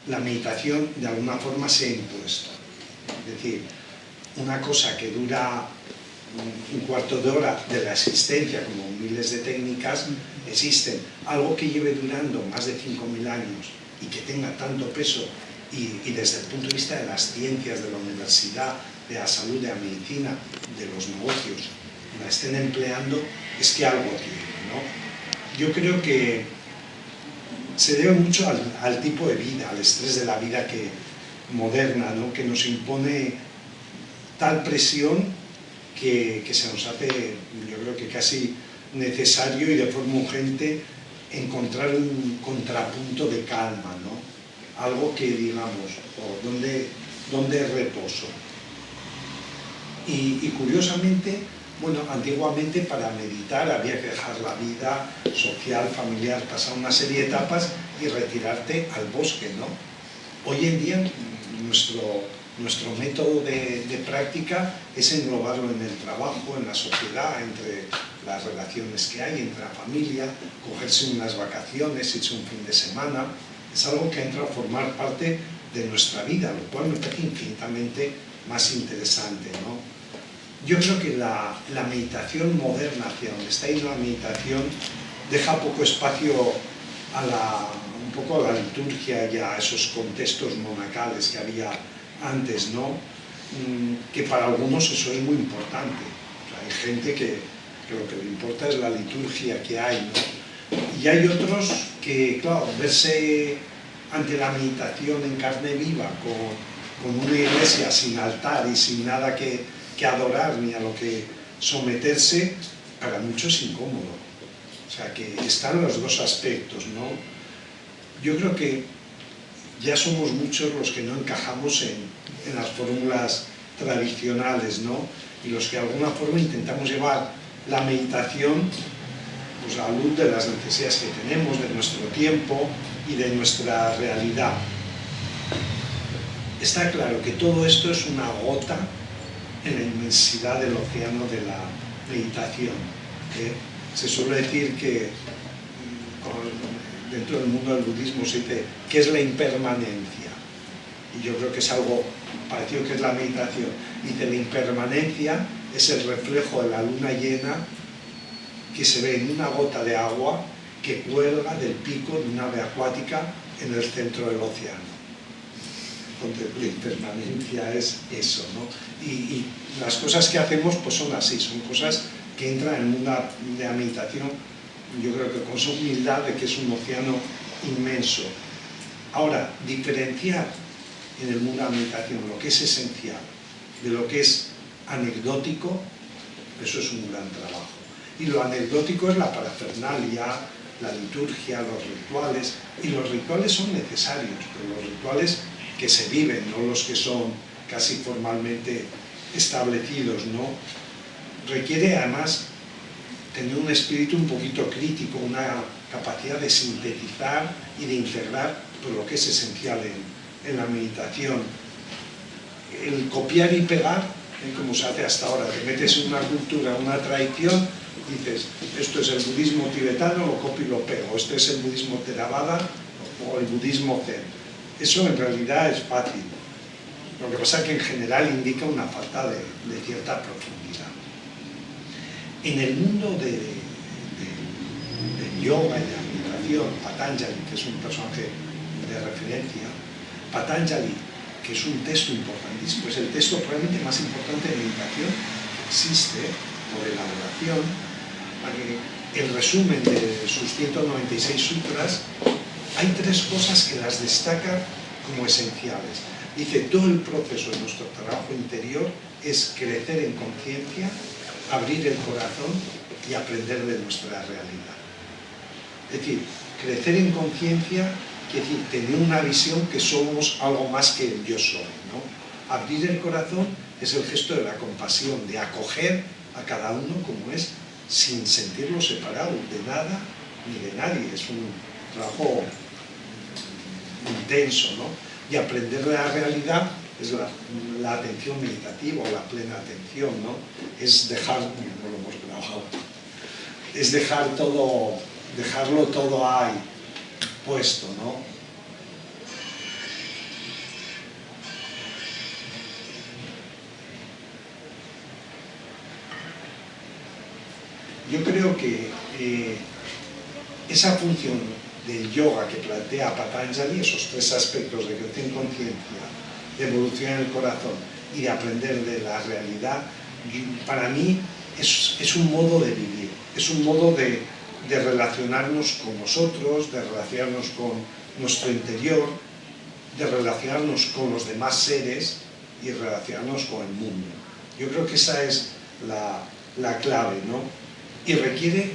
la meditación de alguna forma se ha impuesto. Es decir, una cosa que dura un cuarto de hora de la existencia, como miles de técnicas existen, algo que lleve durando más de 5.000 años y que tenga tanto peso y desde el punto de vista de las ciencias, de la universidad, de la salud, de la medicina, de los negocios, la estén empleando, es que algo tiene, ¿no? Yo creo que se debe mucho al tipo de vida, al estrés de la vida moderna, ¿no? Que nos impone tal presión que se nos hace, yo creo que casi necesario y de forma urgente encontrar un contrapunto de calma, ¿no? Algo que digamos, ¿dónde reposo? Y curiosamente, bueno, antiguamente para meditar había que dejar la vida social, familiar, pasar una serie de etapas y retirarte al bosque, ¿no? Hoy en día nuestro método de práctica es englobarlo en el trabajo, en la sociedad, entre las relaciones que hay, entre la familia, cogerse unas vacaciones, irse un fin de semana. Es algo que entra a formar parte de nuestra vida, lo cual me parece infinitamente más interesante, ¿no? Yo creo que la meditación moderna, hacia donde está yendo la meditación, deja poco espacio un poco a la liturgia y a esos contextos monacales que había antes, ¿no? Que para algunos eso es muy importante. O sea, hay gente que lo que le importa es la liturgia que hay, ¿no? Y hay otros que, claro, verse ante la meditación en carne viva, con una iglesia sin altar y sin nada que adorar ni a lo que someterse, para muchos es incómodo. O sea, que están los dos aspectos, ¿no? Yo creo que ya somos muchos los que no encajamos en las fórmulas tradicionales, ¿no? Y los que de alguna forma intentamos llevar la meditación pues, a la luz de las necesidades que tenemos, de nuestro tiempo y de nuestra realidad. Está claro que todo esto es una gota en la inmensidad del océano de la meditación. Se suele decir que dentro del mundo del budismo se dice que es la impermanencia, y yo creo que es algo parecido que es la meditación. Dice, la impermanencia es el reflejo de la luna llena que se ve en una gota de agua que cuelga del pico de una ave acuática en el centro del océano. Entonces, la impermanencia es eso, ¿no? Y las cosas que hacemos pues son así, son cosas que entran en el mundo de la meditación, yo creo que con su humildad de que es un océano inmenso. Ahora, diferenciar en el mundo de la meditación lo que es esencial de lo que es anecdótico, eso es un gran trabajo. Y lo anecdótico es la parafernalia, la liturgia, los rituales, y los rituales son necesarios, pero los rituales que se viven, no los que son casi formalmente establecidos, ¿no? Requiere además tener un espíritu un poquito crítico, una capacidad de sintetizar y de integrar todo lo que es esencial en la meditación. El copiar y pegar, como se hace hasta ahora, te metes en una cultura, una tradición, dices, esto es el budismo tibetano, lo copio y lo pego, este es el budismo Theravada o el budismo Zen. Eso en realidad es fácil. Lo que pasa es que en general indica una falta de cierta profundidad. En el mundo del yoga y de la meditación, Patanjali, que es un personaje de referencia, Patanjali, que es un texto importantísimo, es el texto probablemente más importante de meditación que existe por elaboración. El resumen de sus 196 sutras, hay tres cosas que las destaca como esenciales. Dice, todo el proceso de nuestro trabajo interior es crecer en conciencia, abrir el corazón y aprender de nuestra realidad. Es decir, crecer en conciencia quiere decir tener una visión que somos algo más que el yo soy, ¿no? Abrir el corazón es el gesto de la compasión, de acoger a cada uno como es, sin sentirlo separado de nada ni de nadie. Es un trabajo intenso, ¿no? Y aprender de la realidad es la atención meditativa o la plena atención, ¿no? Es dejar, no lo hemos grabado, es dejarlo todo ahí puesto, ¿no? Yo creo que esa función del yoga que plantea Patanjali, esos tres aspectos de crecer en conciencia, de evolución en el corazón y de aprender de la realidad, para mí es un modo de vivir, es un modo de relacionarnos con nosotros, de relacionarnos con nuestro interior, de relacionarnos con los demás seres y relacionarnos con el mundo. Yo creo que esa es la clave, ¿no? Y requiere,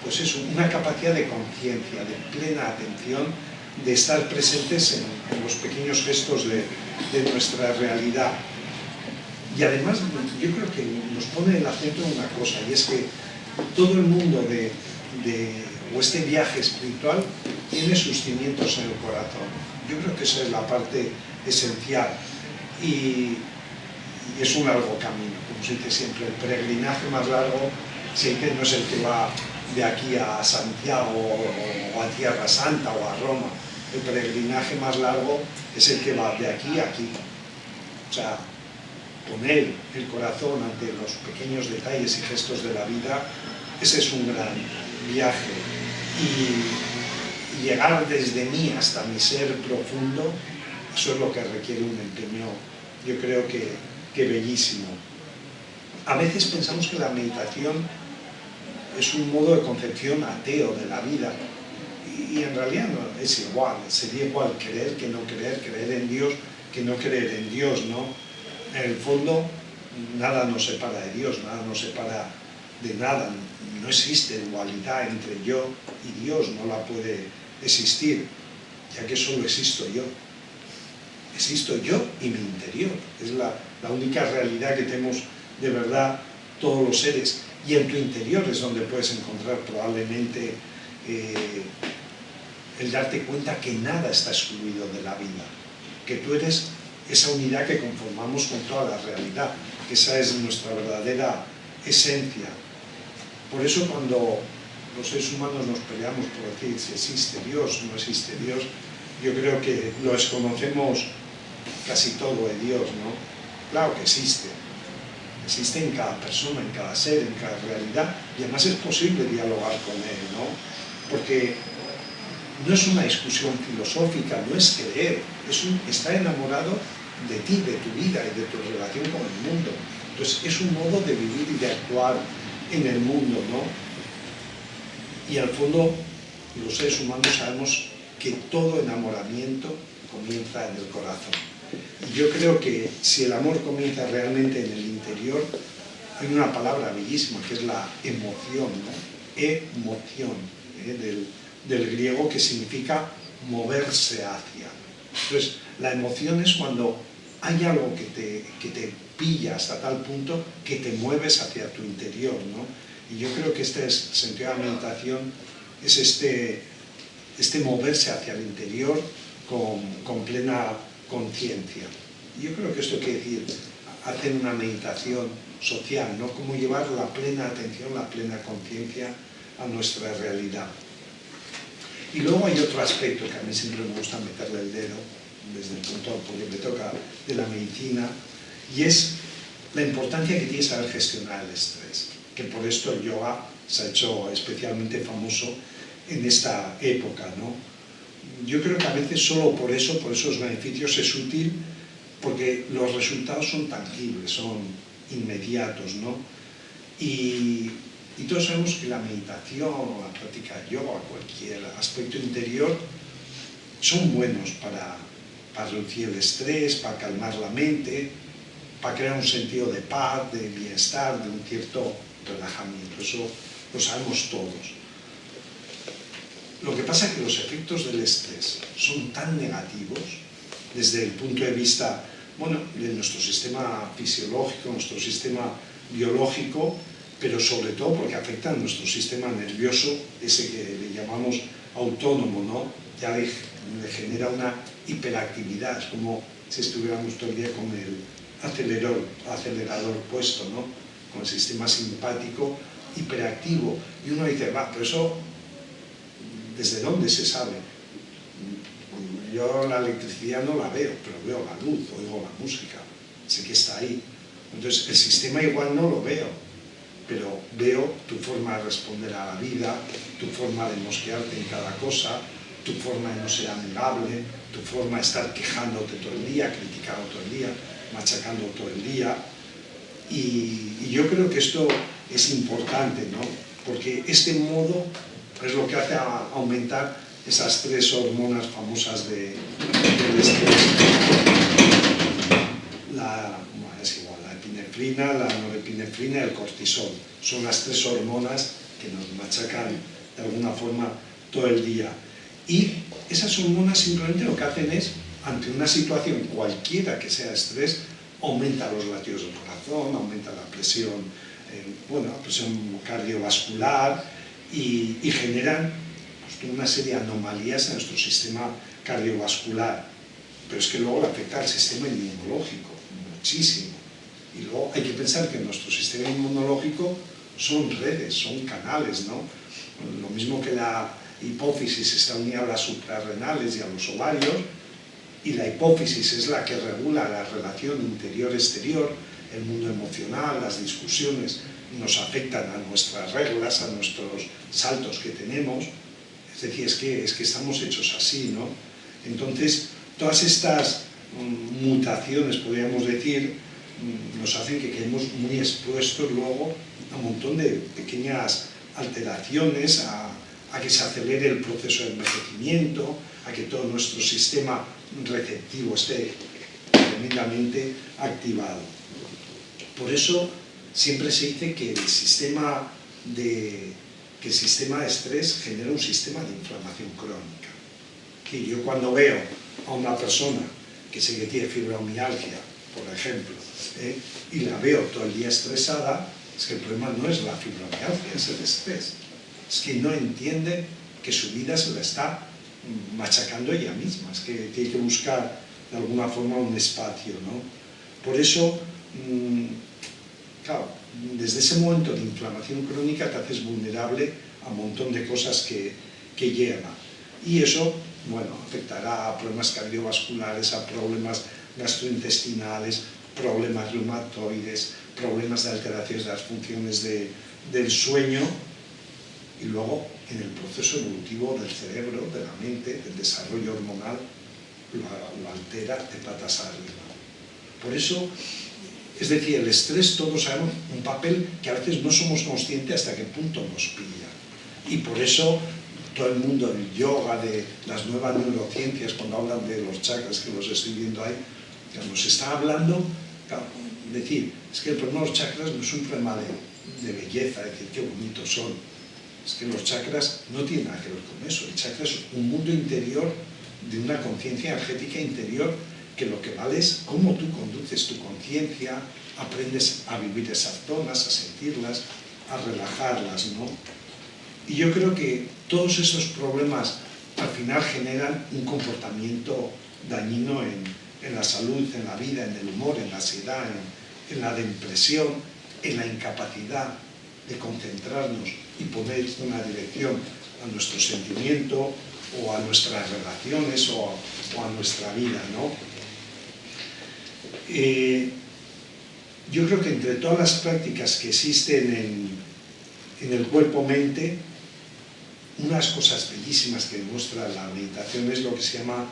pues eso, una capacidad de conciencia, de plena atención, de estar presentes en los pequeños gestos de nuestra realidad. Y además, yo creo que nos pone el acento en una cosa, y es que todo el mundo o este viaje espiritual tiene sus cimientos en el corazón. Yo creo que esa es la parte esencial. Y es un largo camino, como se dice siempre, el peregrinaje más largo siempre no es el que va de aquí a Santiago o a Tierra Santa o a Roma. El peregrinaje más largo es el que va de aquí a aquí. O sea, poner el corazón ante los pequeños detalles y gestos de la vida, ese es un gran viaje. Y llegar desde mí hasta mi ser profundo, eso es lo que requiere un empeño, yo creo que bellísimo. A veces pensamos que la meditación es un modo de concepción ateo de la vida, y en realidad no, es igual, sería igual creer que no creer, creer en Dios que no creer en Dios, ¿no? En el fondo, nada nos separa de Dios, nada nos separa de nada, no existe dualidad entre yo y Dios, no la puede existir, ya que solo existo yo. Existo yo y mi interior, es la única realidad que tenemos de verdad todos los seres, y en tu interior es donde puedes encontrar probablemente el darte cuenta que nada está excluido de la vida, que tú eres esa unidad que conformamos con toda la realidad, que esa es nuestra verdadera esencia. Por eso cuando los seres humanos nos peleamos por decir si existe Dios o no existe Dios, yo creo que lo desconocemos casi todo de Dios, ¿no? Claro que existe en cada persona, en cada ser, en cada realidad, y además es posible dialogar con él, ¿no? Porque no es una discusión filosófica, no es creer, está enamorado de ti, de tu vida y de tu relación con el mundo. Entonces es un modo de vivir y de actuar en el mundo, ¿no? Y al fondo los seres humanos sabemos que todo enamoramiento comienza en el corazón. Y yo creo que si el amor comienza realmente en el interior, hay una palabra bellísima que es la emoción, ¿no? Emoción, del griego, que significa moverse hacia. Entonces, la emoción es cuando hay algo que te pilla hasta tal punto que te mueves hacia tu interior, ¿no? Y yo creo que este sentido de la meditación es este moverse hacia el interior con plena conciencia. Yo creo que esto quiere decir hacer una meditación social, ¿no? Cómo llevar la plena atención, la plena conciencia a nuestra realidad. Y luego hay otro aspecto que a mí siempre me gusta meterle el dedo, desde el punto porque me toca de la medicina, y es la importancia que tiene saber gestionar el estrés, que por esto el yoga se ha hecho especialmente famoso en esta época, ¿no? Yo creo que a veces solo por esos beneficios es útil, porque los resultados son tangibles, son inmediatos, ¿no? Y todos sabemos que la meditación o la práctica de yoga, cualquier aspecto interior, son buenos para reducir el estrés, para calmar la mente, para crear un sentido de paz, de bienestar, de un cierto relajamiento. Eso lo sabemos todos. Lo que pasa es que los efectos del estrés son tan negativos desde el punto de vista, bueno, de nuestro sistema fisiológico, nuestro sistema biológico, pero sobre todo porque afectan nuestro sistema nervioso, ese que le llamamos autónomo, ¿no? Ya le genera una hiperactividad, es como si estuviéramos todo el día con el acelerador puesto, ¿no? Con el sistema simpático hiperactivo. Y uno dice, va, pero eso, ¿desde dónde se sabe? Yo la electricidad no la veo, pero veo la luz, oigo la música, sé que está ahí. Entonces el sistema igual no lo veo, pero veo tu forma de responder a la vida, tu forma de mosquearte en cada cosa, tu forma de no ser amigable, tu forma de estar quejándote todo el día, criticando todo el día, machacando todo el día. Y yo creo que esto es importante, ¿no? Porque este modo es lo que hace aumentar esas tres hormonas famosas del estrés. Es igual, la epinefrina, la norepinefrina y el cortisol. Son las tres hormonas que nos machacan de alguna forma todo el día. Y esas hormonas simplemente lo que hacen es, ante una situación cualquiera que sea estrés, aumenta los latidos del corazón, aumenta la presión, la presión cardiovascular y generan pues, una serie de anomalías en nuestro sistema cardiovascular. Pero es que luego le afecta al sistema inmunológico, muchísimo. Y luego hay que pensar que nuestro sistema inmunológico son redes, son canales, ¿no? Lo mismo que la hipófisis está unida a las suprarrenales y a los ovarios, y la hipófisis es la que regula la relación interior-exterior, el mundo emocional, las discusiones nos afectan a nuestras reglas, a nuestros saltos que tenemos. Es decir, es que estamos hechos así, ¿no? Entonces, todas estas mutaciones, podríamos decir, nos hacen que quedemos muy expuestos luego a un montón de pequeñas alteraciones, a que se acelere el proceso de envejecimiento, a que todo nuestro sistema receptivo esté tremendamente activado. Por eso siempre se dice que el sistema de estrés genera un sistema de inflamación crónica. Que yo cuando veo a una persona que sé que tiene fibromialgia, por ejemplo, y la veo todo el día estresada, es que el problema no es la fibromialgia, es el estrés. Es que no entiende que su vida se la está machacando ella misma, es que tiene que buscar de alguna forma un espacio, ¿no? Por eso, claro, desde ese momento de inflamación crónica te haces vulnerable a un montón de cosas que llegan. Y eso, bueno, afectará a problemas cardiovasculares, a problemas gastrointestinales, problemas reumatoides, problemas de alteraciones de las funciones del sueño, y luego en el proceso evolutivo del cerebro, de la mente, del desarrollo hormonal, lo altera de patas arriba. Por eso, es decir, el estrés, todos sabemos un papel que a veces no somos conscientes hasta qué punto nos pilla. Y por eso todo el mundo del yoga, de las nuevas neurociencias, cuando hablan de los chakras, que los estoy viendo ahí, nos está hablando, claro, decir, es que el problema de los chakras no es un problema de belleza, es decir, qué bonitos son. Es que los chakras no tienen nada que ver con eso. El chakra es un mundo interior de una conciencia energética interior que lo que vale es cómo tú conduces tu conciencia, aprendes a vivir esas zonas, a sentirlas, a relajarlas, ¿no? Y yo creo que todos esos problemas al final generan un comportamiento dañino en la salud, en la vida, en el humor, en la ansiedad, en la depresión, en la incapacidad de concentrarnos y poner una dirección a nuestro sentimiento o a nuestras relaciones o a nuestra vida, ¿no? Yo creo que entre todas las prácticas que existen en el cuerpo-mente, unas cosas bellísimas que demuestra la meditación es lo que se llama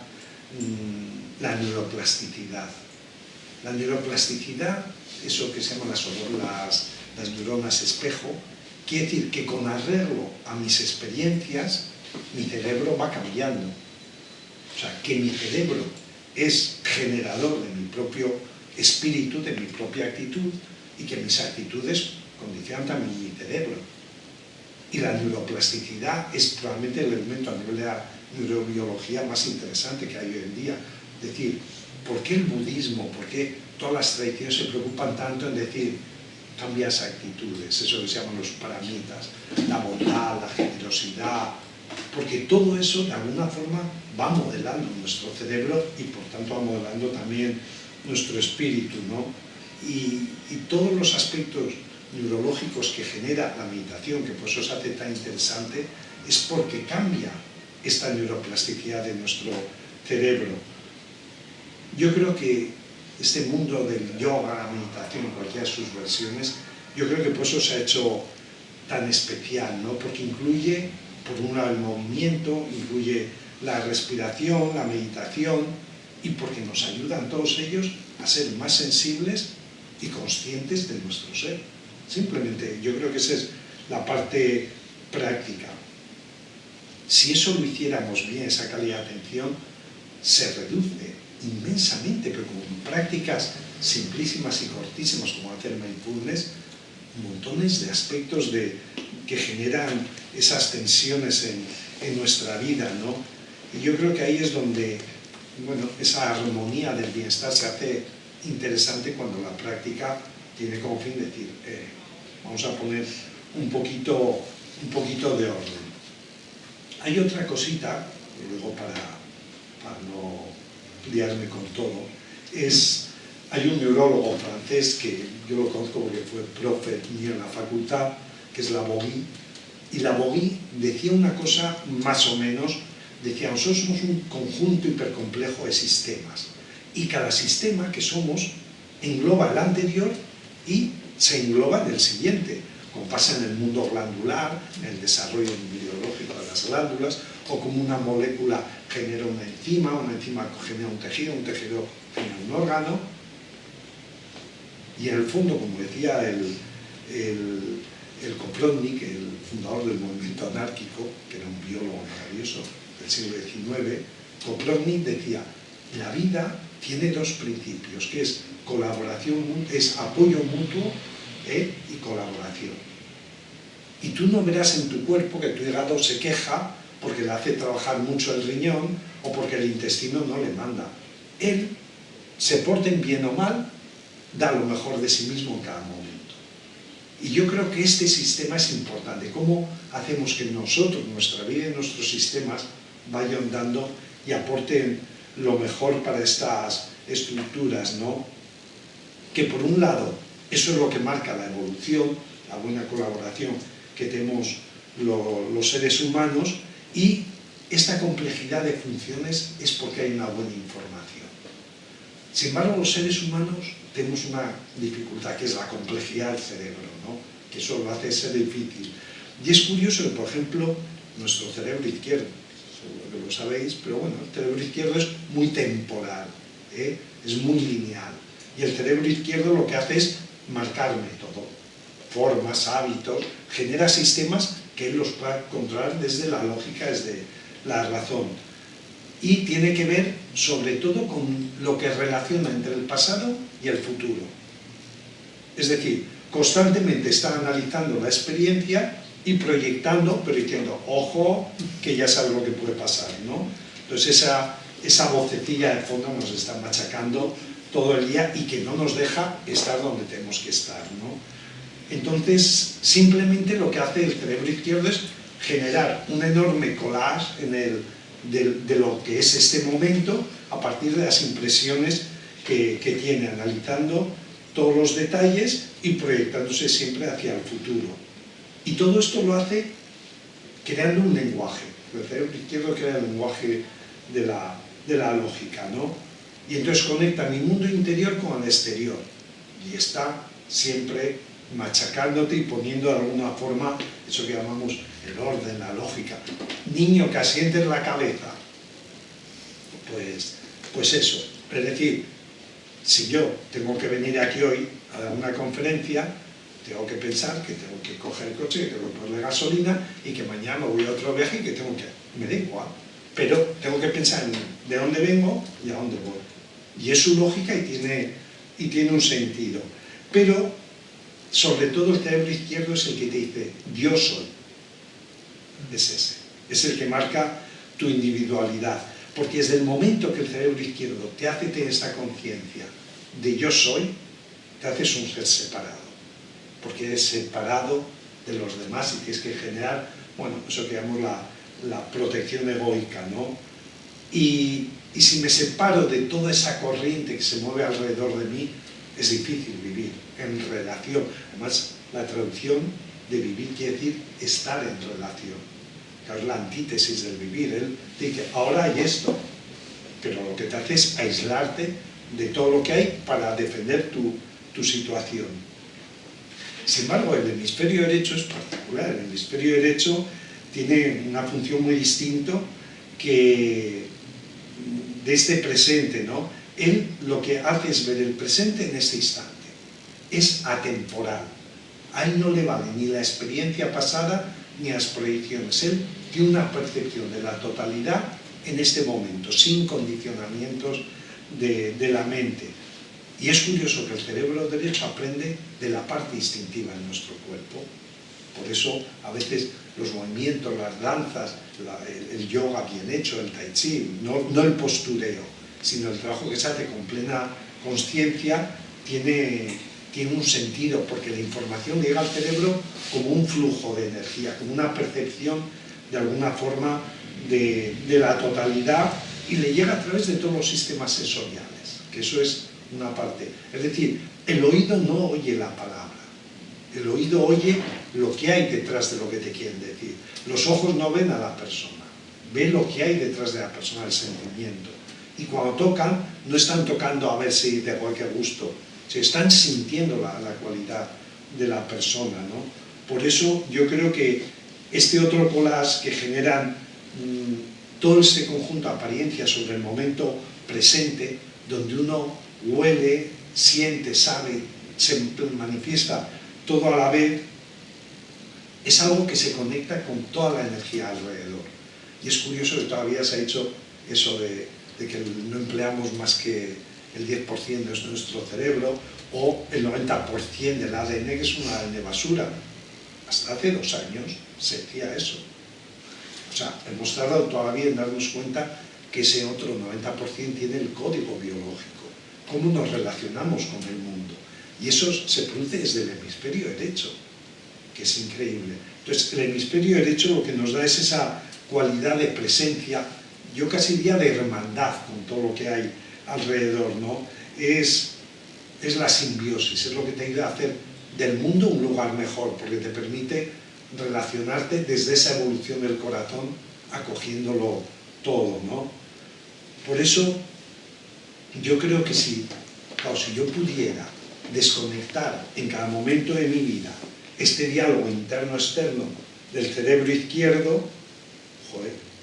la neuroplasticidad. La neuroplasticidad, eso que se llaman las neuronas espejo, quiere decir que con arreglo a mis experiencias, mi cerebro va cambiando. O sea, que mi cerebro es generador de mi propio espíritu, de mi propia actitud, y que mis actitudes condicionan también mi cerebro. Y la neuroplasticidad es probablemente el elemento a nivel de la neurobiología más interesante que hay hoy en día. Es decir, ¿por qué el budismo, por qué todas las tradiciones se preocupan tanto en decir cambias actitudes, eso que se llaman los paramitas, la bondad, la generosidad? Porque todo eso de alguna forma va modelando nuestro cerebro y por tanto va modelando también nuestro espíritu, ¿no? Y todos los aspectos neurológicos que genera la meditación, que por eso se hace tan interesante, es porque cambia esta neuroplasticidad de nuestro cerebro. Yo creo que este mundo del yoga, la meditación, cualquiera de sus versiones, yo creo que por eso se ha hecho tan especial, ¿no? Porque incluye, por un lado, el movimiento, incluye la respiración, la meditación, y porque nos ayudan todos ellos a ser más sensibles y conscientes de nuestro ser. Simplemente, yo creo que esa es la parte práctica. Si eso lo hiciéramos bien, esa calidad de atención, se reduce inmensamente, pero con prácticas simplísimas y cortísimas como hacer mindfulness, montones de aspectos que generan esas tensiones en nuestra vida, ¿no? Y yo creo que ahí es donde, bueno, esa armonía del bienestar se hace interesante cuando la práctica tiene como fin decir, vamos a poner un poquito de orden. Hay otra cosita, y luego para no liarme con todo, hay un neurólogo francés que yo lo conozco porque fue profe mío en la facultad, que es Lavoie, y Lavoie decía una cosa más o menos, decía, nosotros somos un conjunto hipercomplejo de sistemas, y cada sistema que somos engloba el anterior y se engloba en el siguiente, como pasa en el mundo glandular, en el desarrollo biológico de las glándulas, o como una molécula genera una enzima genera un tejido genera un órgano, y en el fondo, como decía el Koplotnik, el fundador del movimiento anárquico, que era un biólogo maravilloso del siglo XIX, Koplotnik decía, la vida tiene dos principios, que es colaboración, es apoyo mutuo y colaboración. Y tú no verás en tu cuerpo que tu hígado se queja porque le hace trabajar mucho el riñón o porque el intestino no le manda. Él, se porten bien o mal, da lo mejor de sí mismo en cada momento. Y yo creo que este sistema es importante. ¿Cómo hacemos que nosotros, nuestra vida y nuestros sistemas vayan dando y aporten lo mejor para estas estructuras, ¿no? Que por un lado, eso es lo que marca la evolución, la buena colaboración que tenemos los seres humanos, y esta complejidad de funciones es porque hay una buena información. Sin embargo, los seres humanos tenemos una dificultad, que es la complejidad del cerebro, ¿no? Que eso lo hace ser difícil. Y es curioso que, por ejemplo, nuestro cerebro izquierdo, seguro que lo sabéis, pero bueno, el cerebro izquierdo es muy temporal, es muy lineal. Y el cerebro izquierdo lo que hace es marcar método, formas, hábitos, genera sistemas que él los puede controlar desde la lógica, desde la razón. Y tiene que ver sobre todo con lo que relaciona entre el pasado y el futuro. Es decir, constantemente está analizando la experiencia y proyectando, pero diciendo, ojo, que ya sabes lo que puede pasar, ¿no? Entonces esa vocecilla de fondo nos está machacando todo el día y que no nos deja estar donde tenemos que estar, ¿no? Entonces, simplemente lo que hace el cerebro izquierdo es generar un enorme collage de lo que es este momento a partir de las impresiones que tiene, analizando todos los detalles y proyectándose siempre hacia el futuro. Y todo esto lo hace creando un lenguaje. El cerebro izquierdo crea el lenguaje de la lógica, ¿no? Y entonces conecta mi mundo interior con el exterior. Y está siempre machacándote y poniendo de alguna forma eso que llamamos el orden, la lógica. Niño, que asientes la cabeza. Pues eso. Es decir, si yo tengo que venir aquí hoy a dar una conferencia, tengo que pensar que tengo que coger el coche, que tengo que ponerle gasolina y que mañana voy a otro viaje y que tengo que... Me da igual. Pero tengo que pensar en de dónde vengo y a dónde voy. Y es su lógica y tiene un sentido. Pero, sobre todo, el cerebro izquierdo es el que te dice, yo soy. Es ese. Es el que marca tu individualidad. Porque desde el momento que el cerebro izquierdo te hace tener esta conciencia de yo soy, te haces un ser separado. Porque eres separado de los demás y tienes que generar, bueno, eso que llamamos la protección egoica, ¿no? Y si me separo de toda esa corriente que se mueve alrededor de mí, es difícil vivir en relación. Además, la traducción de vivir quiere decir estar en relación. Claro, es la antítesis del vivir. Él dice, ahora hay esto, pero lo que te hace es aislarte de todo lo que hay para defender tu situación. Sin embargo, el hemisferio derecho es particular. El hemisferio derecho tiene una función muy distinta que de este presente, ¿no? Él lo que hace es ver el presente en este instante. Es atemporal. A él no le vale ni la experiencia pasada ni las proyecciones. Él tiene una percepción de la totalidad en este momento, sin condicionamientos de la mente. Y es curioso que el cerebro derecho aprende de la parte instintiva en nuestro cuerpo. Por eso, a veces, los movimientos, las danzas, el yoga bien hecho, el tai chi, no el postureo, sino el trabajo que se hace con plena consciencia, tiene un sentido, porque la información llega al cerebro como un flujo de energía, como una percepción, de alguna forma, de la totalidad, y le llega a través de todos los sistemas sensoriales, que eso es una parte. Es decir, el oído no oye la palabra, el oído oye lo que hay detrás de lo que te quieren decir. Los ojos no ven a la persona, ven lo que hay detrás de la persona, el sentimiento. Y cuando tocan, no están tocando a ver si de cualquier gusto, se están sintiendo la cualidad de la persona, ¿no? Por eso yo creo que este otro collage que generan todo este conjunto de apariencias sobre el momento presente, donde uno huele, siente, sabe, se manifiesta todo a la vez, es algo que se conecta con toda la energía alrededor. Y es curioso que todavía se ha hecho eso de que no empleamos más que el 10% de nuestro cerebro, o el 90% del ADN, que es un ADN basura. Hasta hace 2 años se decía eso. O sea, hemos tardado todavía en darnos cuenta que ese otro 90% tiene el código biológico. Cómo nos relacionamos con el mundo. Y eso se produce desde el hemisferio derecho, que es increíble. Entonces, el hemisferio derecho lo que nos da es esa cualidad de presencia, yo casi diría de hermandad con todo lo que hay alrededor, ¿no? Es la simbiosis, es lo que te ayuda a hacer del mundo un lugar mejor, porque te permite relacionarte desde esa evolución del corazón, acogiéndolo todo, ¿no? Por eso, yo creo que si yo pudiera desconectar en cada momento de mi vida este diálogo interno-externo del cerebro izquierdo,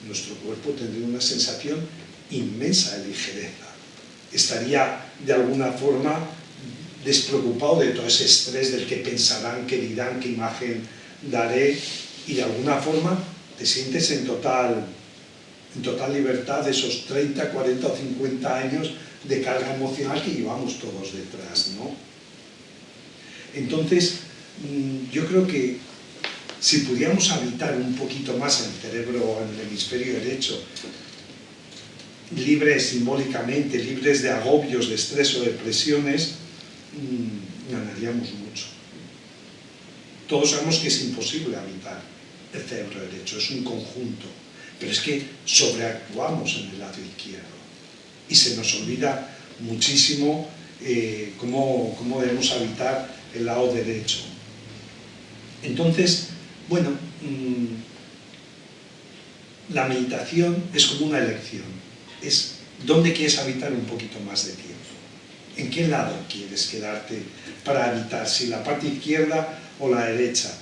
nuestro cuerpo tendría una sensación inmensa de ligereza. Estaría, de alguna forma, despreocupado de todo ese estrés del que pensarán, qué dirán, qué imagen daré, y de alguna forma te sientes en total libertad de esos 30, 40 o 50 años de carga emocional que llevamos todos detrás, ¿no? Entonces, yo creo que si pudiéramos habitar un poquito más el cerebro, en el hemisferio derecho, libres simbólicamente, libres de agobios, de estrés o de presiones, ganaríamos mucho. Todos sabemos que es imposible habitar el cerebro derecho, es un conjunto, pero es que sobreactuamos en el lado izquierdo y se nos olvida muchísimo cómo debemos habitar el lado derecho. Entonces, bueno, la meditación es como una elección, es dónde quieres habitar un poquito más de tiempo, en qué lado quieres quedarte para habitar, si la parte izquierda o la derecha.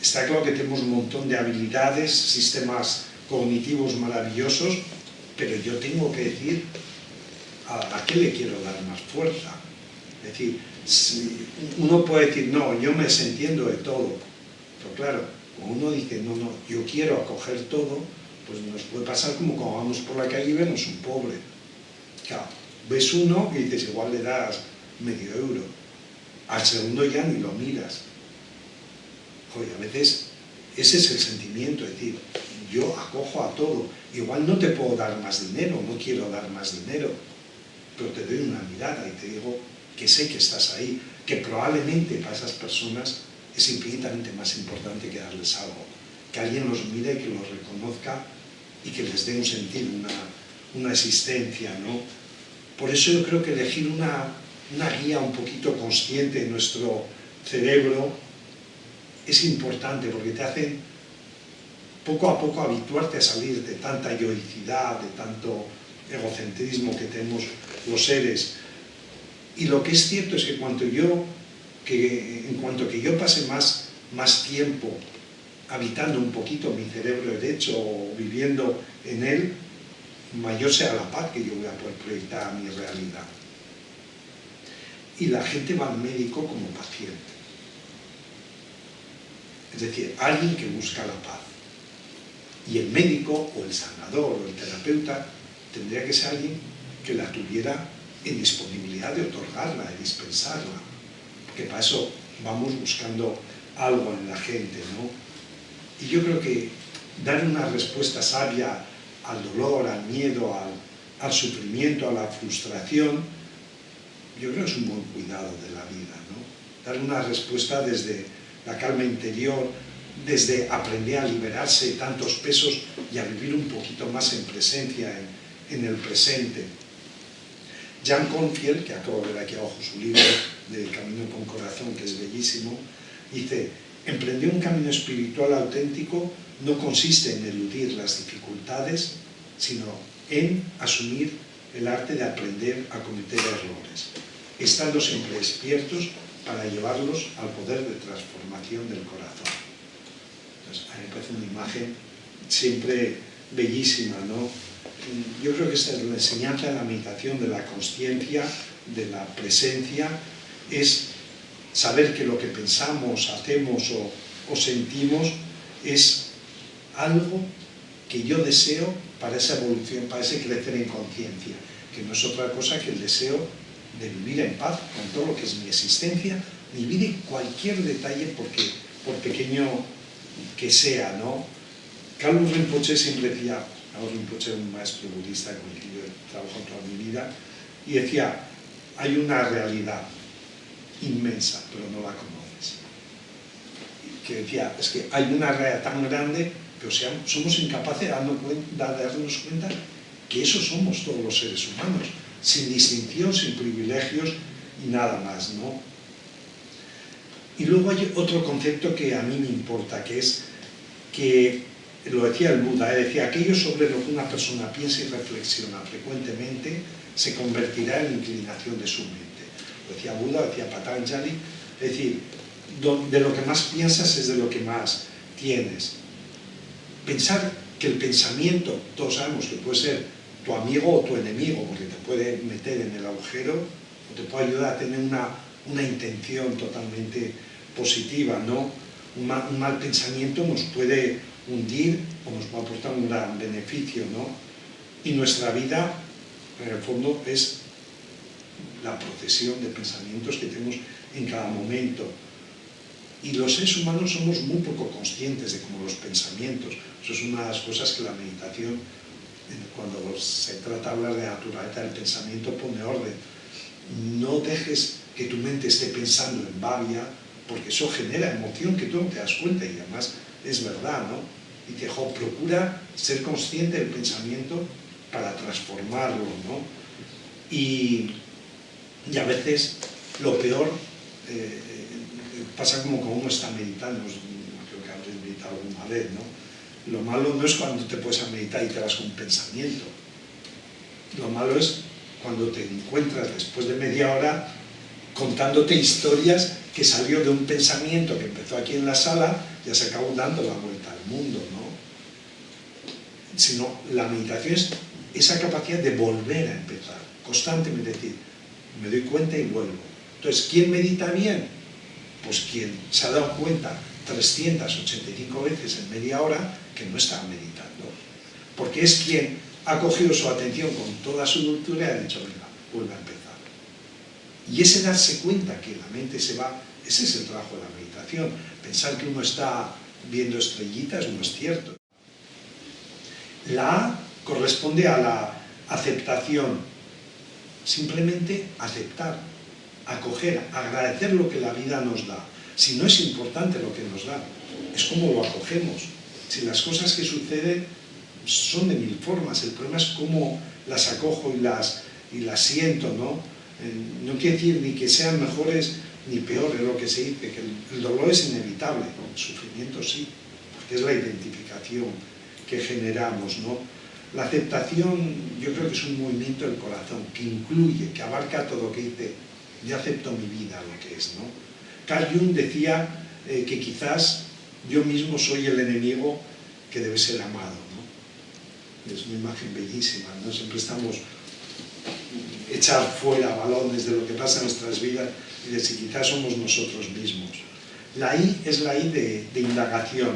Está claro que tenemos un montón de habilidades, sistemas cognitivos maravillosos, pero yo tengo que decir a qué le quiero dar más fuerza. Es decir, uno puede decir, no, yo me desentiendo de todo, pero claro, cuando uno dice, no, yo quiero acoger todo, pues nos puede pasar como cuando vamos por la calle y vemos un pobre. Claro, ves uno y dices, igual le das medio euro, al segundo ya ni lo miras. Joder, a veces ese es el sentimiento, es decir, yo acojo a todo, igual no te puedo dar más dinero, no quiero dar más dinero, pero te doy una mirada y te digo que sé que estás ahí, que probablemente para esas personas es infinitamente más importante que darles algo, que alguien los mire, que los reconozca y que les dé un sentido, una existencia, ¿no? Por eso yo creo que elegir una guía un poquito consciente de nuestro cerebro es importante, porque te hacen poco a poco habituarte a salir de tanta yoicidad, de tanto egocentrismo que tenemos los seres. Y lo que es cierto es que cuando yo que en cuanto que yo pase más tiempo habitando un poquito mi cerebro derecho o viviendo en él, mayor sea la paz que yo voy a poder proyectar a mi realidad. Y la gente va al médico como paciente. Es decir, alguien que busca la paz. Y el médico, o el sanador, o el terapeuta, tendría que ser alguien que la tuviera en disponibilidad de otorgarla, de dispensarla. Porque para eso vamos buscando algo en la gente, ¿no? Y yo creo que dar una respuesta sabia al dolor, al miedo, al sufrimiento, a la frustración, yo creo que es un buen cuidado de la vida, ¿no? Dar una respuesta desde la calma interior, desde aprender a liberarse de tantos pesos y a vivir un poquito más en presencia, en el presente. Jan Confield, que acabo de ver aquí abajo su libro de Camino con Corazón, que es bellísimo, dice: emprender un camino espiritual auténtico no consiste en eludir las dificultades, sino en asumir el arte de aprender a cometer errores, estando siempre despiertos para llevarlos al poder de transformación del corazón. Entonces, a mí me parece una imagen siempre bellísima, ¿no? Yo creo que esta es la enseñanza de la meditación, de la consciencia, de la presencia, es saber que lo que pensamos, hacemos o sentimos es algo que yo deseo para esa evolución, para ese crecer en conciencia, que no es otra cosa que el deseo de vivir en paz con todo lo que es mi existencia, mi vida y cualquier detalle, por pequeño que sea, ¿no? Carlos Rinpoche siempre decía, Carlos Rinpoche era un maestro budista con el que yo he trabajado toda mi vida, y decía: hay una realidad inmensa, pero no la conoces. Y que decía, es que hay una realidad tan grande, pero somos incapaces de darnos cuenta que eso somos todos los seres humanos, sin distinción, sin privilegios y nada más, ¿no? Y luego hay otro concepto que a mí me importa, que es que, lo decía el Buda, decía: aquello sobre lo que una persona piensa y reflexiona frecuentemente se convertirá en la inclinación de su mente. Lo decía Buda, lo decía Patanjali, es decir, de lo que más piensas es de lo que más tienes. Pensar que el pensamiento, todos sabemos que puede ser tu amigo o tu enemigo, porque te puede meter en el agujero o te puede ayudar a tener una intención totalmente positiva, ¿no? Un mal pensamiento nos puede hundir o nos va a aportar un gran beneficio, ¿no? Y nuestra vida, en el fondo, es la procesión de pensamientos que tenemos en cada momento. Y los seres humanos somos muy poco conscientes de cómo los pensamientos. Eso es una de las cosas que la meditación, cuando se trata de hablar de la naturaleza del pensamiento, pone orden. No dejes que tu mente esté pensando en Bhavya, porque eso genera emoción que tú no te das cuenta, y además es verdad, ¿no? Y te dijo, procura ser consciente del pensamiento para transformarlo, ¿no? Y a veces lo peor pasa como uno está meditando, creo que habré meditado alguna vez, ¿no? Lo malo no es cuando te puedes a meditar y te vas con un pensamiento. Lo malo es cuando te encuentras después de media hora contándote historias que salió de un pensamiento que empezó aquí en la sala y se acabó dando la vuelta al mundo, ¿no? Sino la meditación es esa capacidad de volver a empezar, constantemente decir, me doy cuenta y vuelvo. Entonces, ¿quién medita bien? Pues quien se ha dado cuenta 385 veces en media hora que no estaba meditando. Porque es quien ha cogido su atención con toda su dulzura y ha dicho, venga, vuelve a empezar. Y ese darse cuenta que la mente se va, ese es el trabajo de la meditación. Pensar que uno está viendo estrellitas no es cierto. La A corresponde a la aceptación. Simplemente aceptar, acoger, agradecer lo que la vida nos da. Si no es importante lo que nos da, es como lo acogemos. Si las cosas que suceden son de mil formas, el problema es cómo las acojo y las siento, ¿no? No quiere decir ni que sean mejores ni peores, lo que se dice, que el dolor es inevitable, el sufrimiento sí, porque es la identificación que generamos, ¿no? La aceptación yo creo que es un movimiento del corazón que incluye, que abarca todo, que dice, yo acepto mi vida lo que es, ¿no? Carl Jung decía que quizás yo mismo soy el enemigo que debe ser amado, ¿no? Es una imagen bellísima, ¿no? Siempre estamos echar fuera balones de lo que pasa en nuestras vidas y de si quizás somos nosotros mismos. La I es la I de indagación.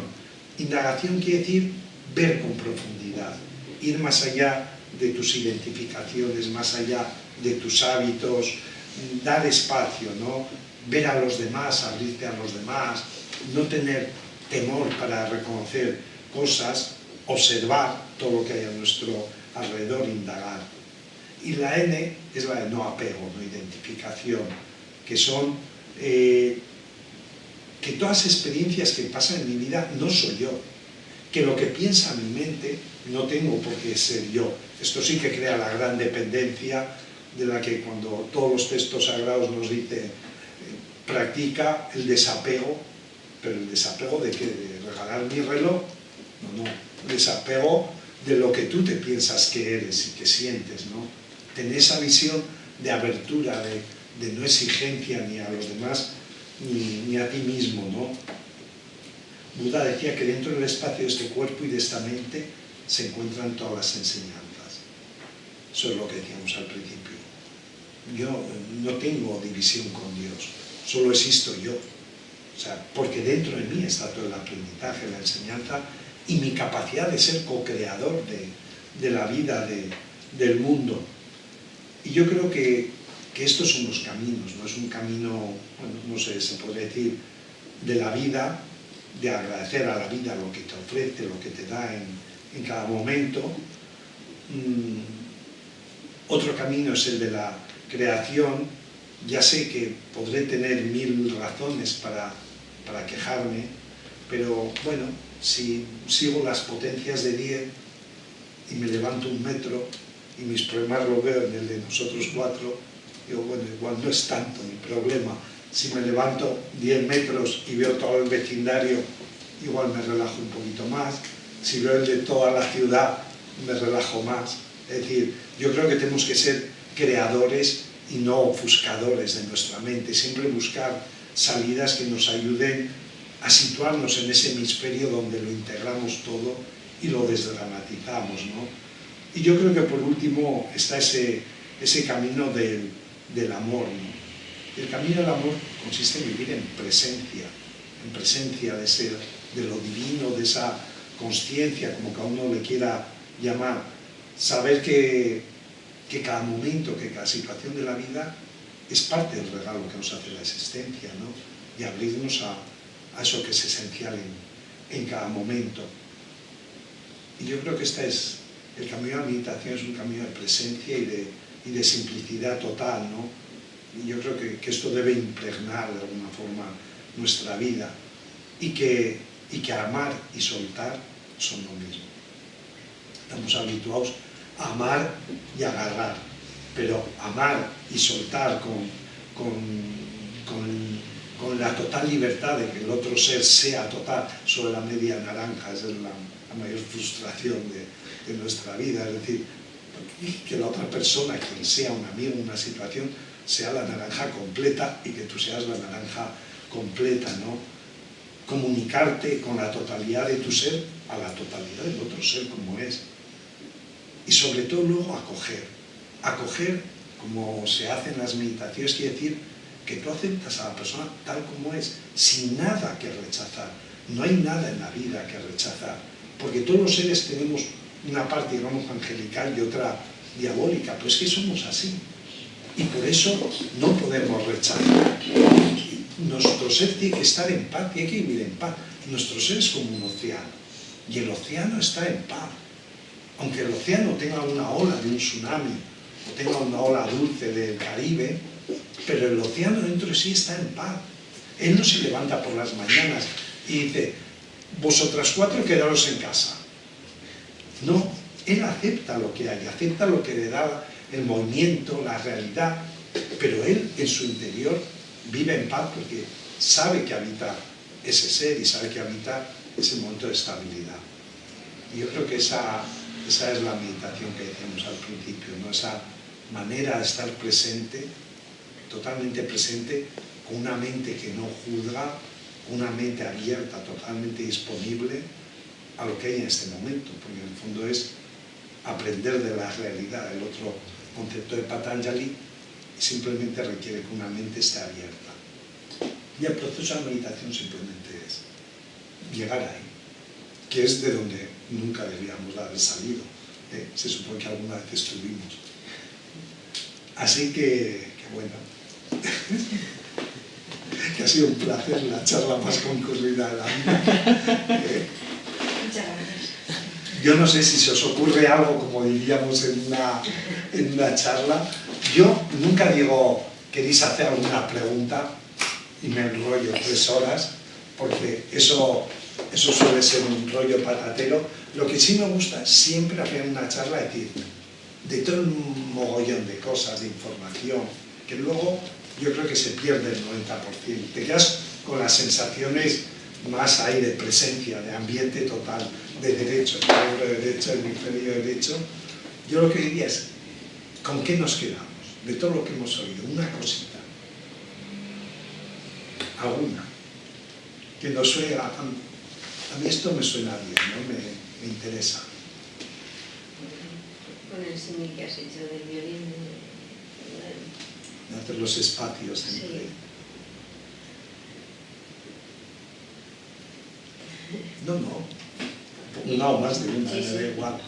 Indagación quiere decir ver con profundidad, ir más allá de tus identificaciones, más allá de tus hábitos, dar espacio, ¿no? Ver a los demás, abrirte a los demás, no tener temor para reconocer cosas, observar todo lo que hay a nuestro alrededor, indagar. Y la N es la de no apego, no identificación, que son que todas las experiencias que pasan en mi vida no soy yo, que lo que piensa mi mente no tengo por qué ser yo. Esto sí que crea la gran dependencia de la que cuando todos los textos sagrados nos dicen practica el desapego, pero el desapego de qué, de regalar mi reloj, no, el desapego de lo que tú te piensas que eres y que sientes, ¿no? Tener esa visión de abertura, de no exigencia ni a los demás ni a ti mismo, ¿no? Buda decía que dentro del espacio de este cuerpo y de esta mente se encuentran todas las enseñanzas. Eso es lo que decíamos al principio. Yo no tengo división con Dios, solo existo yo. O sea, porque dentro de mí está todo el aprendizaje, la enseñanza y mi capacidad de ser co-creador de la vida, del mundo. Y yo creo que estos son los caminos, no es un camino, bueno, no sé, se podría decir, de la vida, de agradecer a la vida lo que te ofrece, lo que te da en cada momento. Otro camino es el de la creación. Ya sé que podré tener 1000 razones para quejarme, pero bueno, si sigo las potencias de 10 y me levanto 1 metro y mis problemas los veo en el de nosotros 4, digo, bueno, igual no es tanto mi problema. Si me levanto 10 metros y veo todo el vecindario, igual me relajo un poquito más. Si veo el de toda la ciudad, me relajo más. Es decir, yo creo que tenemos que ser creadores y no ofuscadores de nuestra mente. Siempre buscar salidas que nos ayuden a situarnos en ese hemisferio donde lo integramos todo y lo desdramatizamos, ¿no? Y yo creo que por último está ese camino del amor, ¿no? El camino del amor consiste en vivir en presencia de lo divino, de esa consciencia, como cada uno le quiera llamar. Saber que cada momento, que cada situación de la vida es parte del regalo que nos hace la existencia, ¿no? Y abrirnos a eso que es esencial en cada momento. Y yo creo que el camino de la meditación es un camino de presencia y de simplicidad total, ¿no? Y yo creo que esto debe impregnar de alguna forma nuestra vida y que amar y soltar son lo mismo. Estamos habituados a amar y agarrar, pero amar y soltar con la total libertad de que el otro ser sea total sobre la media naranja, esa es la mayor frustración de nuestra vida, es decir, que la otra persona, quien sea un amigo, una situación, sea la naranja completa y que tú seas la naranja completa, ¿no? Comunicarte con la totalidad de tu ser a la totalidad del otro ser como es. Y sobre todo luego acoger como se hace en las meditaciones, quiere decir que tú aceptas a la persona tal como es, sin nada que rechazar. No hay nada en la vida que rechazar, porque todos los seres tenemos una parte, digamos, angelical y otra diabólica, pues que somos así. Y por eso no podemos rechazar. Nuestro ser tiene que estar en paz, tiene que vivir en paz. Nuestro ser es como un océano, y el océano está en paz. Aunque el océano tenga una ola de un tsunami, o tenga una ola dulce del Caribe, pero el océano dentro de sí está en paz. Él no se levanta por las mañanas y dice, vosotras 4 quedaros en casa. No, él acepta lo que hay, acepta lo que le da el movimiento, la realidad, pero él en su interior vive en paz porque sabe que habita ese ser y sabe que habita ese momento de estabilidad. Y yo creo que esa es la meditación que decíamos al principio, ¿no? Esa manera de estar presente, totalmente presente, con una mente que no juzga, una mente abierta, totalmente disponible a lo que hay en este momento, porque en el fondo es aprender de la realidad. El otro concepto de Patanjali simplemente requiere que una mente esté abierta. Y el proceso de meditación simplemente es llegar ahí, que es de donde nunca deberíamos haber salido. Se supone que alguna vez estuvimos. Así que bueno, que ha sido un placer, la charla más concurrida de la vida. Muchas gracias. Yo no sé si se os ocurre algo, como diríamos en una charla. Yo nunca digo, ¿queréis hacer alguna pregunta? Y me enrollo 3 horas, porque eso suele ser un rollo patatero. Lo que sí me gusta es siempre hacer una charla, decir, de todo un mogollón de cosas, de información, que luego yo creo que se pierde el 90%. Te quedas con las sensaciones más ahí de presencia, de ambiente total, de derecho, cerebro derecho, hemisferio derecho. Yo lo que diría es, ¿con qué nos quedamos? De todo lo que hemos oído, una cosita, alguna, que nos suena. A mí esto me suena bien, ¿no? Me interesa. Con el símil que has hecho del violín, De hacer los espacios entre... Sí. No, una o más de una, Sí, sí. me da igual.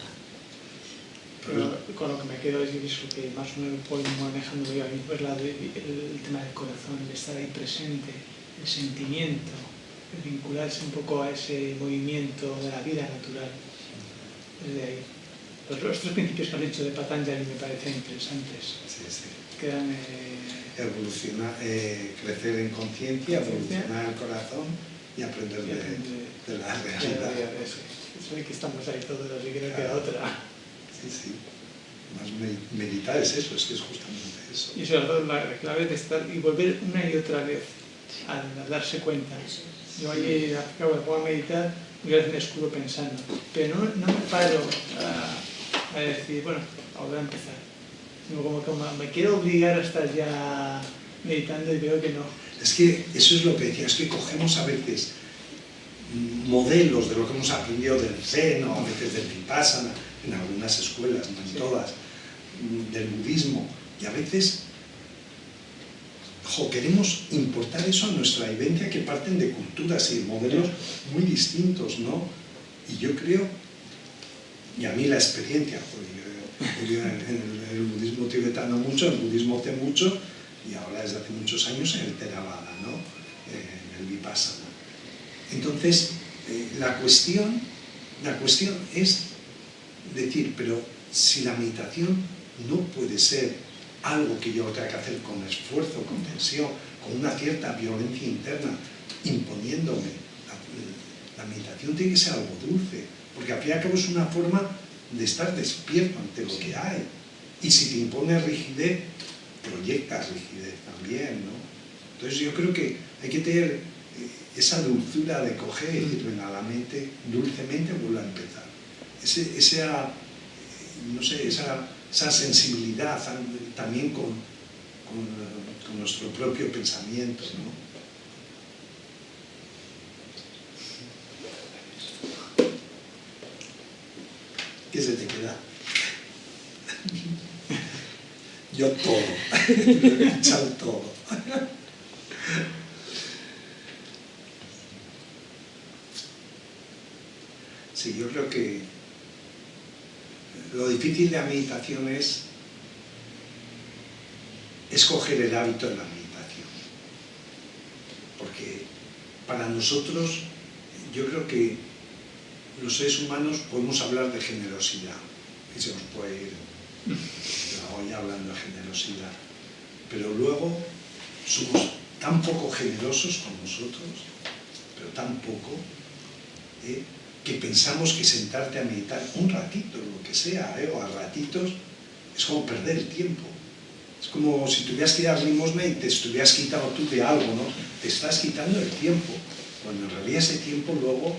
Pero con lo que me quedo es eso, que más o menos voy manejando yo ahí, pues el tema del corazón, el estar ahí presente, el sentimiento, el vincularse un poco a ese movimiento de la vida natural. Desde ahí. Los 3 principios que has dicho de Patanjali me parecen interesantes. Sí. Quedan, Evolucionar, crecer en conciencia, evolucionar el corazón y aprender de la realidad. Sé que estamos ahí todos, así que no queda otra. Sí. Más meditar es eso, es que es justamente eso. Y eso es la clave de estar y volver una y otra vez a darse cuenta. Yo allí acabo de meditar, muchas veces me escudo pensando, pero no me paro a decir, bueno, a volver a empezar. Sino como me quiero obligar a estar ya meditando y veo que no. Es que eso es lo que decía, es que cogemos a veces modelos de lo que hemos aprendido del Zen o a veces del Vipassana, en algunas escuelas, no en todas, del budismo, y a veces queremos importar eso a nuestra vivencia, que parten de culturas y de modelos muy distintos, ¿no? Y yo creo, y a mí la experiencia, yo en el budismo tibetano mucho, en el budismo zen mucho, y ahora desde hace muchos años en el Theravada, ¿no? En el Vipassana. Entonces, la cuestión es decir, pero si la meditación no puede ser algo que yo tenga que hacer con esfuerzo, con tensión, con una cierta violencia interna, imponiéndome, la meditación tiene que ser algo dulce, porque al fin y al cabo es una forma de estar despierto ante lo que hay. Y si te impone rigidez, proyectas rigidez también, ¿no? Entonces yo creo que hay que tener esa dulzura de coger y decir, venga, la mente dulcemente vuelve a empezar. Esa sensibilidad también con nuestro propio pensamiento, ¿no? ¿Qué se te queda? Yo todo, lo he echado todo. Sí, yo creo que lo difícil de la meditación es escoger el hábito de la meditación. Porque para nosotros, yo creo que los seres humanos podemos hablar de generosidad, y se nos puede ir hoy hablando de generosidad, pero luego somos tan poco generosos con nosotros, pero tan poco, que pensamos que sentarte a meditar un ratito, lo que sea, o a ratitos, es como perder el tiempo. Es como si tuvieras que dar limosna y te estuvieras quitado tú de algo, ¿no? Te estás quitando el tiempo, cuando en realidad ese tiempo luego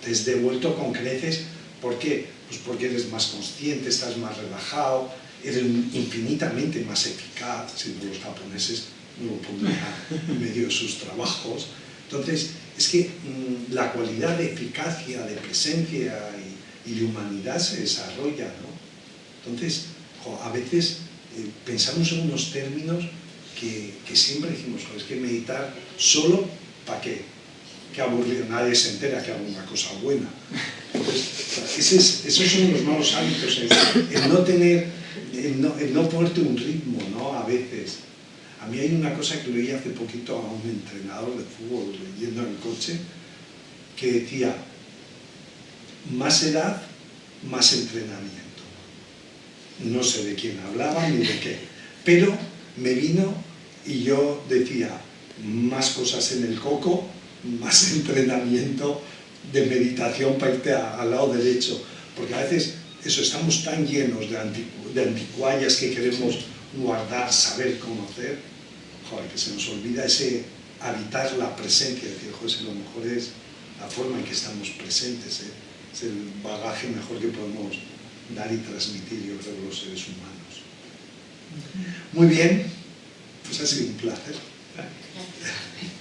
te es devuelto con creces. ¿Por qué? Pues porque eres más consciente, estás más relajado, eres infinitamente más eficaz. Si los japoneses no lo pondría en medio de sus trabajos. Entonces, es que la cualidad de eficacia, de presencia y de humanidad se desarrolla, ¿no? Entonces, a veces pensamos en unos términos que siempre decimos, es que meditar solo, ¿para qué? Qué aburrido, nadie se entera que hago una cosa buena. Entonces, esos son los malos hábitos, el no ponerte un ritmo, ¿no? A veces. A mí hay una cosa que leí hace poquito a un entrenador de fútbol yendo en el coche, que decía, más edad, más entrenamiento. No sé de quién hablaba ni de qué, pero me vino y yo decía, más cosas en el coco, más entrenamiento de meditación para irte al lado derecho, porque a veces eso, estamos tan llenos de anticuallas que queremos guardar, saber, conocer, joder, que se nos olvida ese habitar la presencia, decir, joder, lo mejor es la forma en que estamos presentes, es el bagaje mejor que podemos dar y transmitir, yo creo, los seres humanos. Muy bien, pues ha sido un placer. Gracias.